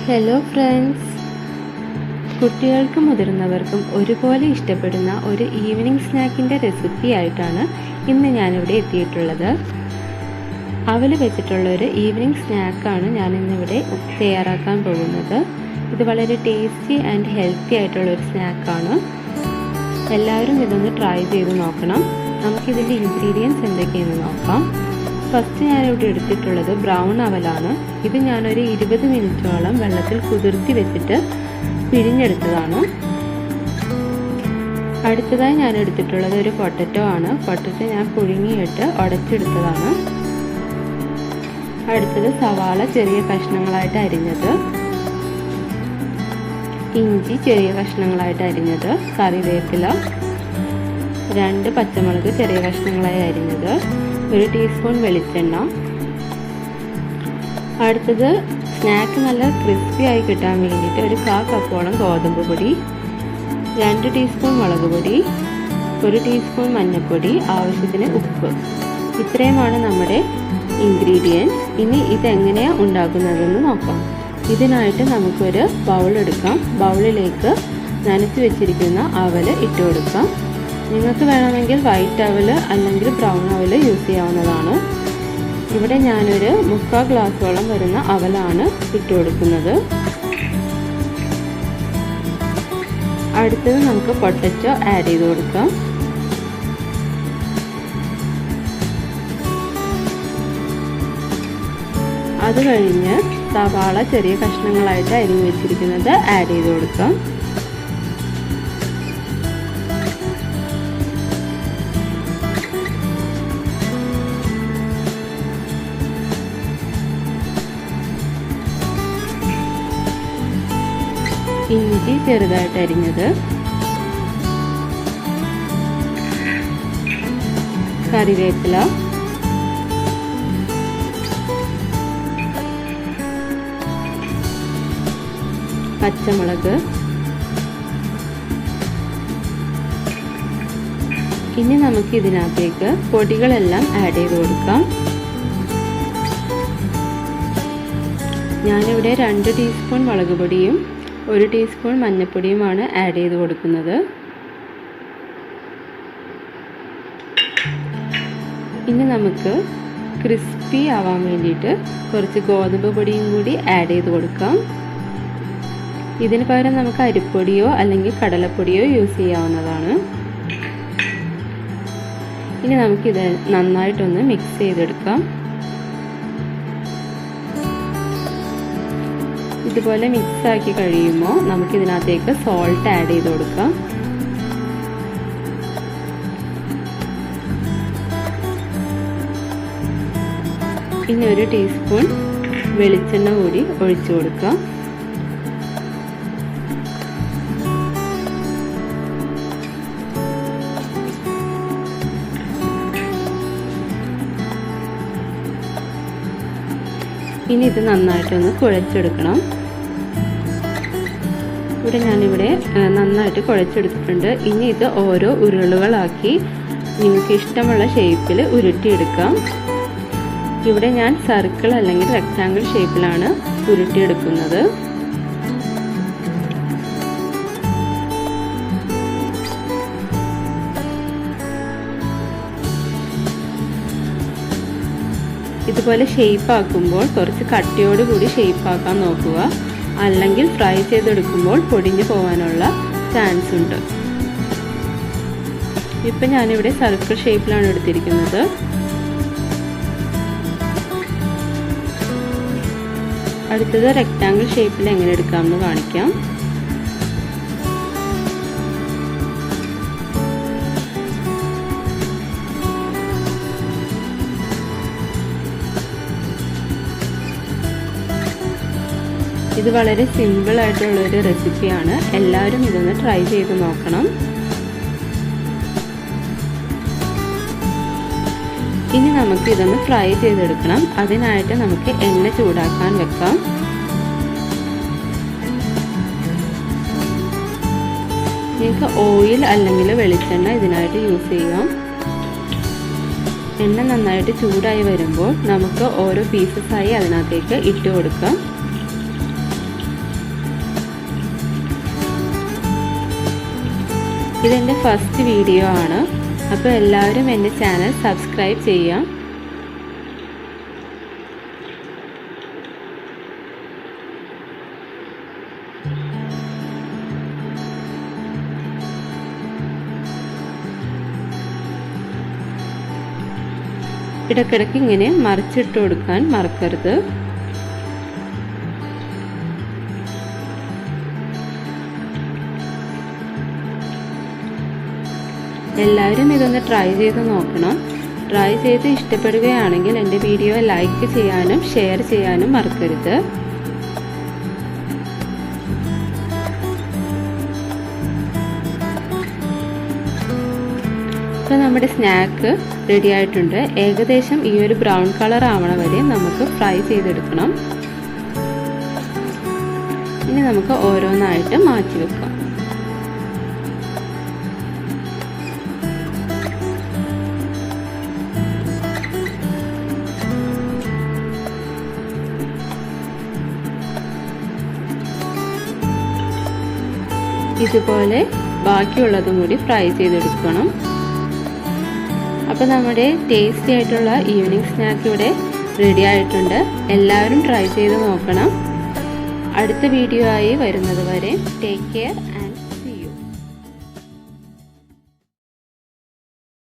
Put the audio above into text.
Hello friends, കുട്ടികൾക്കും മുതിർന്നവർക്കും ഒരുപോലെ ഇഷ്ടപ്പെടുന്ന ഒരു ഈവനിങ് സ്നാക്കിൻ്റെ റെസിപ്പി ആയിട്ടാണ് ഇന്ന് ഞാനിവിടെ എത്തിയിട്ടുള്ളത്. അവൽ വെച്ചിട്ടുള്ള ഒരു ഈവനിങ് സ്നാക്കാണ് ഞാനിന്നിവിടെ തയ്യാറാക്കാൻ പോകുന്നത്. ഇത് വളരെ ടേസ്റ്റി ആൻഡ് ഹെൽത്തി ആയിട്ടുള്ളൊരു സ്നാക്കാണ്. എല്ലാവരും ഇതൊന്ന് ട്രൈ ചെയ്ത് നോക്കണം. നമുക്കിതിൻ്റെ ഇൻഗ്രീഡിയൻസ് എന്തൊക്കെയെന്ന് നോക്കാം. ഫസ്റ്റ് ഞാനിവിടെ എടുത്തിട്ടുള്ളത് ബ്രൗൺ അവലാണ്. ഇത് ഞാനൊരു 20 മിനിറ്റോളം വെള്ളത്തിൽ കുതിർത്തി വെച്ചിട്ട് പിഴിഞ്ഞെടുത്തതാണ്. അടുത്തതായി ഞാൻ എടുത്തിട്ടുള്ളത് ഒരു പൊട്ടറ്റോ ആണ്. പൊട്ടറ്റോ ഞാൻ പുഴുങ്ങിയിട്ട് ഉടച്ചെടുത്തതാണ്. അടുത്തത് സവാള ചെറിയ കഷ്ണങ്ങളായിട്ട് അരിഞ്ഞത്, ഇഞ്ചി ചെറിയ കഷ്ണങ്ങളായിട്ട് അരിഞ്ഞത്, കറിവേപ്പില, 2 പച്ചമുളക് ചെറിയ കഷ്ണങ്ങളായി അരിഞ്ഞത്, 1 ടീസ്പൂൺ വെളിച്ചെണ്ണ. അടുത്തത് സ്നാക്ക് നല്ല ക്രിസ്പി ആയി കിട്ടാൻ വേണ്ടിയിട്ട് ഒരു 1/4 കപ്പോളം ഗോതമ്പ് പൊടി, 2 ടീസ്പൂൺ മുളക് പൊടി, 1 ടീസ്പൂൺ മഞ്ഞൾപ്പൊടി, ആവശ്യത്തിന് ഉപ്പ്. ഇത്രയുമാണ് നമ്മുടെ ഇൻഗ്രീഡിയൻസ്. ഇനി ഇതെങ്ങനെയാണ് ഉണ്ടാക്കുന്നതെന്ന് നോക്കാം. ഇതിനായിട്ട് നമുക്കൊരു ബൗൾ എടുക്കാം. ബൗളിലേക്ക് നനച്ച് വെച്ചിരിക്കുന്ന അവൽ ഇട്ട് കൊടുക്കാം. നിങ്ങൾക്ക് വേണമെങ്കിൽ വൈറ്റ് അവൽ അല്ലെങ്കിൽ ബ്രൗൺ അവൽ യൂസ് ചെയ്യാവുന്നതാണ്. ഇവിടെ ഞാനൊരു 3/4 ഗ്ലാസോളം വരുന്ന അവലാണ് ഇട്ട് കൊടുക്കുന്നത്. അടുത്തത് നമുക്ക് പൊട്ടറ്റോ ആഡ് ചെയ്ത് കൊടുക്കാം. അത് കഴിഞ്ഞ് സവാള ചെറിയ കഷ്ണങ്ങളായിട്ട് അരിഞ്ഞു വെച്ചിരിക്കുന്നത് ആഡ് ചെയ്ത് കൊടുക്കാം. ഇഞ്ചി ചെറുതായിട്ട് അരിഞ്ഞത്, കറിവേപ്പില, പച്ചമുളക്. ഇനി നമുക്ക് ഇതിനകത്തേക്ക് പൊടികളെല്ലാം ആഡ് ചെയ്ത് കൊടുക്കാം. ഞാനിവിടെ 2 ടീസ്പൂൺ മുളക് പൊടിയും 1 ടീസ്പൂൺ മഞ്ഞൾപ്പൊടിയുമാണ് ആഡ് ചെയ്ത് കൊടുക്കുന്നത്. ഇനി നമുക്ക് ക്രിസ്പി ആവാൻ വേണ്ടിയിട്ട് കുറച്ച് ഗോതമ്പ് പൊടിയും കൂടി ആഡ് ചെയ്ത് കൊടുക്കാം. ഇതിന് പകരം നമുക്ക് അരിപ്പൊടിയോ അല്ലെങ്കിൽ കടലപ്പൊടിയോ യൂസ് ചെയ്യാവുന്നതാണ്. ഇനി നമുക്കിത് നന്നായിട്ടൊന്ന് മിക്സ് ചെയ്തെടുക്കാം. ഇതുപോലെ മിക്സ് ആക്കി കഴിയുമ്പോൾ നമുക്കിതിനകത്തേക്ക് സോൾട്ട് ആഡ് ചെയ്ത് കൊടുക്കാം. ഇനി 1 ടീസ്പൂൺ വെളിച്ചെണ്ണ കൂടി ഒഴിച്ചു കൊടുക്കാം. ഇനി ഇത് നന്നായിട്ടൊന്ന് കുഴച്ചെടുക്കണം. ഞാനിവിടെ നന്നായിട്ട് കുഴച്ചെടുത്തിട്ടുണ്ട്. ഇനി ഇത് ഓരോ ഉരുളകളാക്കി നിങ്ങൾക്ക് ഇഷ്ടമുള്ള ഷേപ്പിൽ ഉരുട്ടിയെടുക്കാം. ഇവിടെ ഞാൻ സർക്കിൾ അല്ലെങ്കിൽ റെക്റ്റാങ്കിൾ ഷേപ്പിലാണ് ഉരുട്ടിയെടുക്കുന്നത്. ഇതുപോലെ ഷേപ്പ് ആക്കുമ്പോൾ കുറച്ച് കട്ടിയോടുകൂടി ഷേപ്പ് ആക്കാൻ നോക്കുക. അല്ലെങ്കിൽ ഫ്രൈ ചെയ്തെടുക്കുമ്പോൾ പൊടിഞ്ഞു പോകാനുള്ള ചാൻസ് ഉണ്ട്. ഇപ്പം ഞാനിവിടെ സർക്കിൾ ഷേപ്പിലാണ് എടുത്തിരിക്കുന്നത്. അടുത്തത് റെക്റ്റാങ്കിൾ ഷേപ്പിൽ എങ്ങനെ എടുക്കാമെന്ന് കാണിക്കാം. ഇത് വളരെ സിമ്പിൾ ആയിട്ടുള്ളൊരു റെസിപ്പിയാണ്. എല്ലാവരും ഇതൊന്ന് ട്രൈ ചെയ്ത് നോക്കണം. ഇനി നമുക്ക് ഇതൊന്ന് ഫ്രൈ ചെയ്തെടുക്കണം. അതിനായിട്ട് നമുക്ക് എണ്ണ ചൂടാക്കാൻ വെക്കാം. നിങ്ങൾക്ക് ഓയിൽ അല്ലെങ്കിൽ വെളിച്ചെണ്ണ ഇതിനായിട്ട് യൂസ് ചെയ്യാം. എണ്ണ നന്നായിട്ട് ചൂടായി വരുമ്പോൾ നമുക്ക് ഓരോ പീസസായി അതിനകത്തേക്ക് ഇട്ട് കൊടുക്കാം. ഇതെൻ്റെ ഫസ്റ്റ് വീഡിയോ ആണ്. അപ്പോൾ എല്ലാവരും എൻ്റെ ചാനൽ സബ്സ്ക്രൈബ് ചെയ്യാം. ഇടയ്ക്കിടയ്ക്ക് ഇങ്ങനെ മറിച്ചിട്ട് കൊടുക്കാൻ മറക്കരുത്. എല്ലാവരും ഇതൊന്ന് ട്രൈ ചെയ്ത് നോക്കണം. ട്രൈ ചെയ്ത് ഇഷ്ടപ്പെടുകയാണെങ്കിൽ എൻ്റെ വീഡിയോ ലൈക്ക് ചെയ്യാനും ഷെയർ ചെയ്യാനും മറക്കരുത്. അപ്പോൾ നമ്മുടെ സ്നാക്ക് റെഡി ആയിട്ടുണ്ട്. ഏകദേശം ഈ ഒരു ബ്രൗൺ കളർ ആവണ വരെ നമുക്ക് ഫ്രൈ ചെയ്തെടുക്കണം. ഇനി നമുക്ക് ഓരോന്നായിട്ട് മാറ്റി വെക്കാം. ഇതുപോലെ ബാക്കിയുള്ളതും കൂടി ഫ്രൈ ചെയ്തെടുക്കണം. അപ്പോൾ നമ്മുടെ ടേസ്റ്റി ആയിട്ടുള്ള ഈവനിങ് സ്നാക്ക് ഇവിടെ റെഡി ആയിട്ടുണ്ട്. എല്ലാവരും ട്രൈ ചെയ്ത് നോക്കണം. അടുത്ത വീഡിയോ ആയി വരുന്നത് വരെ ടേക്ക് കെയർ.